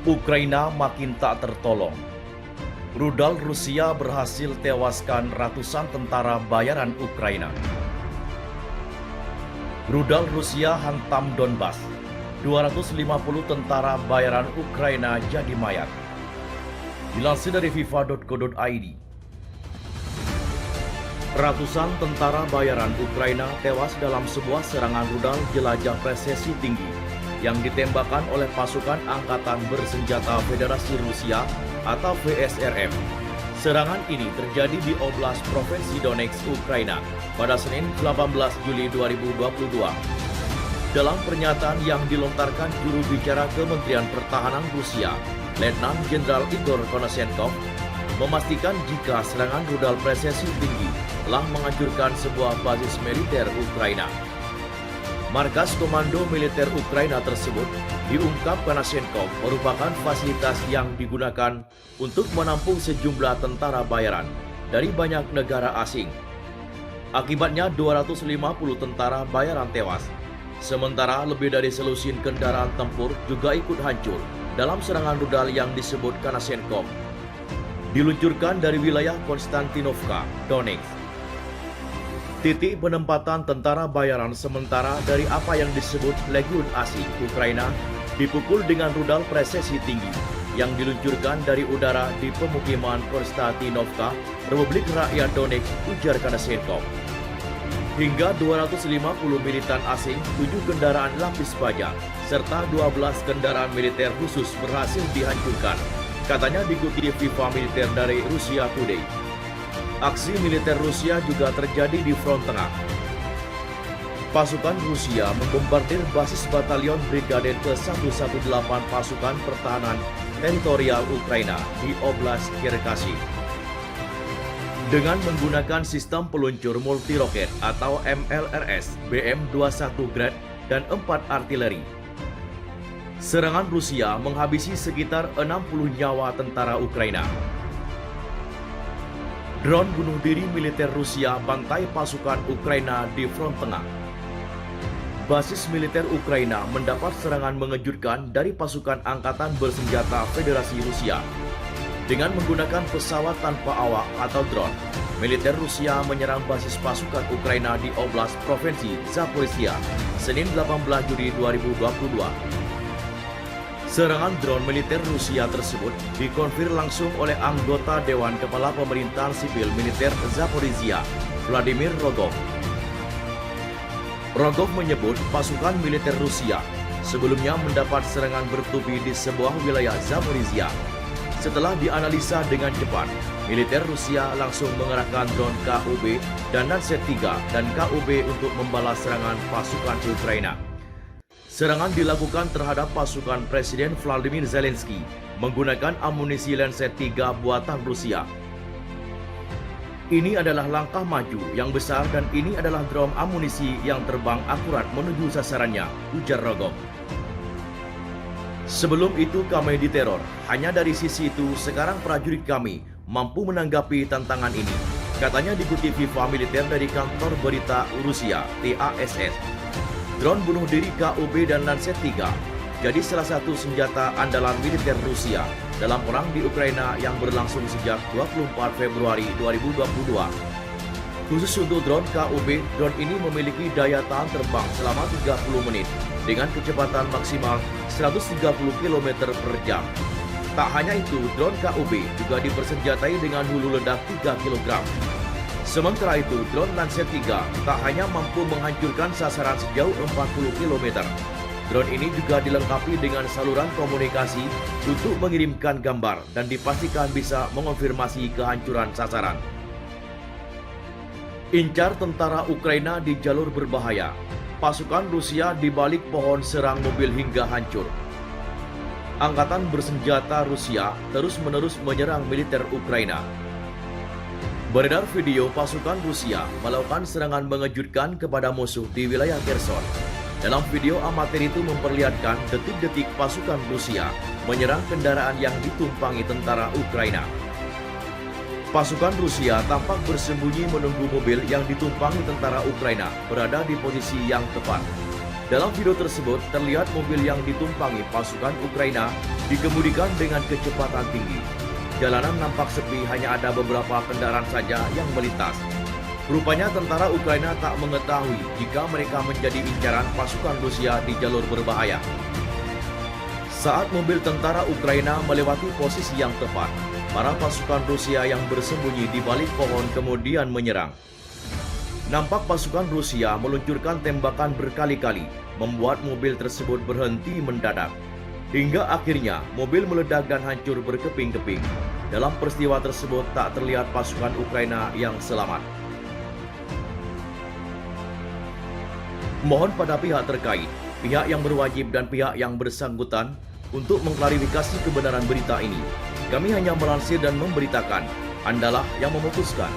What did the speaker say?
Ukraina makin tak tertolong. Rudal Rusia berhasil tewaskan ratusan tentara bayaran Ukraina. Rudal Rusia hantam Donbas. 250 tentara bayaran Ukraina jadi mayat. Dilansir dari fifa.co.id. Ratusan tentara bayaran Ukraina tewas dalam sebuah serangan rudal jelajah presisi tinggi yang ditembakkan oleh pasukan angkatan bersenjata Federasi Rusia atau VSRF. Serangan ini terjadi di Oblast Provinsi Donetsk, Ukraina pada Senin 18 Juli 2022. Dalam pernyataan yang dilontarkan juru bicara Kementerian Pertahanan Rusia, Letnan Jenderal Igor Konashenkov memastikan jika serangan rudal presisi tinggi telah menghancurkan sebuah basis militer Ukraina. Markas Komando Militer Ukraina tersebut diungkap Konashenkov merupakan fasilitas yang digunakan untuk menampung sejumlah tentara bayaran dari banyak negara asing. Akibatnya 250 tentara bayaran tewas, sementara lebih dari selusin kendaraan tempur juga ikut hancur dalam serangan rudal yang disebut Konashenkov diluncurkan dari wilayah Konstantinovka, Donetsk. Titik penempatan tentara bayaran sementara dari apa yang disebut Legiun Asing Ukraina dipukul dengan rudal presisi tinggi yang diluncurkan dari udara di pemukiman Konstantinovka, Republik Rakyat Donetsk, ujar Konashenkov. Hingga 250 militan asing, 7 kendaraan lapis baja, serta 12 kendaraan militer khusus berhasil dihancurkan, katanya dikutip FIFA Militer dari Russia Today. Aksi militer Rusia juga terjadi di front tengah. Pasukan Rusia membombardir basis batalion Brigade ke-118 Pasukan Pertahanan Teritorial Ukraina di Oblast Cherkasy dengan menggunakan sistem peluncur multi-roket atau MLRS BM-21 Grad dan 4 artileri. Serangan Rusia menghabisi sekitar 60 nyawa tentara Ukraina. Drone bunuh diri militer Rusia bantai pasukan Ukraina di front tengah. Basis militer Ukraina mendapat serangan mengejutkan dari pasukan angkatan bersenjata Federasi Rusia. Dengan menggunakan pesawat tanpa awak atau drone, militer Rusia menyerang basis pasukan Ukraina di Oblast Provinsi Zaporizhia, Senin 18 Juli 2022. Serangan drone militer Rusia tersebut dikonfirmasi langsung oleh anggota Dewan Kepala Pemerintahan Sipil Militer Zaporizhia, Vladimir Rogov. Rogov menyebut pasukan militer Rusia sebelumnya mendapat serangan bertubi di sebuah wilayah Zaporizhia. Setelah dianalisa dengan cepat, militer Rusia langsung mengerahkan drone KUB dan Lancet 3 dan KUB untuk membalas serangan pasukan Ukraina. Serangan dilakukan terhadap pasukan Presiden Vladimir Zelensky menggunakan amunisi Lancet 3 buatan Rusia. Ini adalah langkah maju yang besar dan ini adalah drum amunisi yang terbang akurat menuju sasarannya, ujar Rogov. Sebelum itu kami diteror, hanya dari sisi itu sekarang prajurit kami mampu menanggapi tantangan ini, katanya dikutip FIFA Militer dari kantor berita Rusia, TASS. Drone bunuh diri KUB dan Lancet 3 jadi salah satu senjata andalan militer Rusia dalam perang di Ukraina yang berlangsung sejak 24 Februari 2022. Khusus untuk drone KUB, drone ini memiliki daya tahan terbang selama 30 menit dengan kecepatan maksimal 130 km per jam. Tak hanya itu, drone KUB juga dipersenjatai dengan hulu ledak 3 kg. Sementara itu, drone Lancet 3 tak hanya mampu menghancurkan sasaran sejauh 40 km. Drone ini juga dilengkapi dengan saluran komunikasi untuk mengirimkan gambar dan dipastikan bisa mengonfirmasi kehancuran sasaran. Incar tentara Ukraina di jalur berbahaya. Pasukan Rusia di balik pohon serang mobil hingga hancur. Angkatan bersenjata Rusia terus-menerus menyerang militer Ukraina. Beredar video pasukan Rusia melakukan serangan mengejutkan kepada musuh di wilayah Kherson. Dalam video amatir itu memperlihatkan detik-detik pasukan Rusia menyerang kendaraan yang ditumpangi tentara Ukraina. Pasukan Rusia tampak bersembunyi menunggu mobil yang ditumpangi tentara Ukraina berada di posisi yang tepat. Dalam video tersebut terlihat mobil yang ditumpangi pasukan Ukraina dikemudikan dengan kecepatan tinggi. Jalanan nampak sepi, hanya ada beberapa kendaraan saja yang melintas. Rupanya tentara Ukraina tak mengetahui jika mereka menjadi incaran pasukan Rusia di jalur berbahaya. Saat mobil tentara Ukraina melewati posisi yang tepat, para pasukan Rusia yang bersembunyi di balik pohon kemudian menyerang. Nampak pasukan Rusia meluncurkan tembakan berkali-kali, membuat mobil tersebut berhenti mendadak. Hingga akhirnya mobil meledak dan hancur berkeping-keping. Dalam peristiwa tersebut tak terlihat pasukan Ukraina yang selamat. Mohon pada pihak terkait, pihak yang berwajib dan pihak yang bersangkutan untuk mengklarifikasi kebenaran berita ini. Kami hanya melansir dan memberitakan, Andalah yang memutuskan.